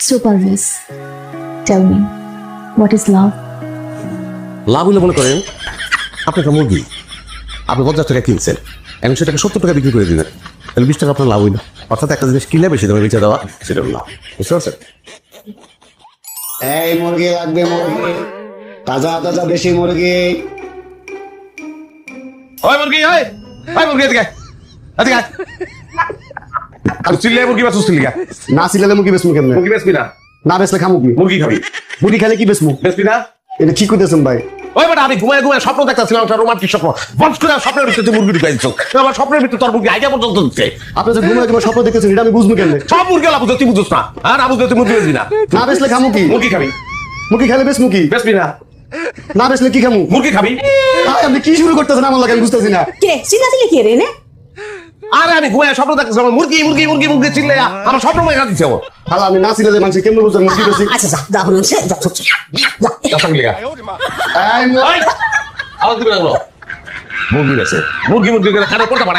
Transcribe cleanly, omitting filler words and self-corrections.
So Parvez, tell me, what is love? লাভ হলে মনে করেন আপনি একটা মুরগি আপনি 50 টাকা কিনছেন এখন সেটাকে 70 টাকা বিক্রি করে দিলেন তাহলে 20 টাকা আপনার লাভ হইল অর্থাৎ একটা জিনিস কিনে বেশি দামে বেচে দেওয়া সেটা হলো লাভ বুঝতে পারছেন এই মুরগি লাগবে মুরগি তাজা তাজা দেশি মুরগি ওই মুরগি ওই মুরগি এদিকে এদিকে আয়। আর চিল্লে মুরগি বাসুস চিল্লিগা না সিলালে মুরগি বেসমু কেমনে মুরগি বেচবি না না বেসলে খামু কি মুরগি খাবি মুরগি খালে কি বেসমু বেচবি না এটা কি কইতেছেন ভাই ওই বেটা আমি ঘুমায় ঘুমায় স্বপ্ন দেখতেছিলাম একটা রোমান্টিক স্বপ্ন বন্ধ করে স্বপ্নের ভিতরে তুই মুরগি ঢুকাই দিচ্ছ আমার স্বপ্নের ভিতরে তোর মুরগি আইডিয়া পর্যন্ত দিচ্ছে আপনি যে ঘুমায় ঘুমায় স্বপ্ন দেখতেছেন এটা আমি বুঝবো কেমনে সব মুরগি লাভ তুই বুঝছ না আর না বুঝলে তুই মুরগি বেচবি না না বেসলে খামু কি মুরগি খাবি মুরগি খালে বেসমু কি বেচবি না না বেসলে কি খামু মুরগি খাবি ভাই আপনি কি শুরু করতেছেন আমার লাগে আমি বুঝতেছি না কে চিল্লাচিল্লি কে রে নে আরে আমি ঘুমায় স্বপ্ন দেখতেছিলাম মুরগি মুরগি মুরগি মুরগি চিল্লে আমার স্বপ্ন মেয়ে দিচ্ছে ও হ্যালো আমি না সিলালে মানুষ কেমন বুঝছেন মুরগি বেশি আচ্ছা যা যা হলো সে যা যা দশটার লিগা এই আওয়াজ দিবে না মুরগি বেচে মুরগি মুরগি করে খানে পড়তে পারে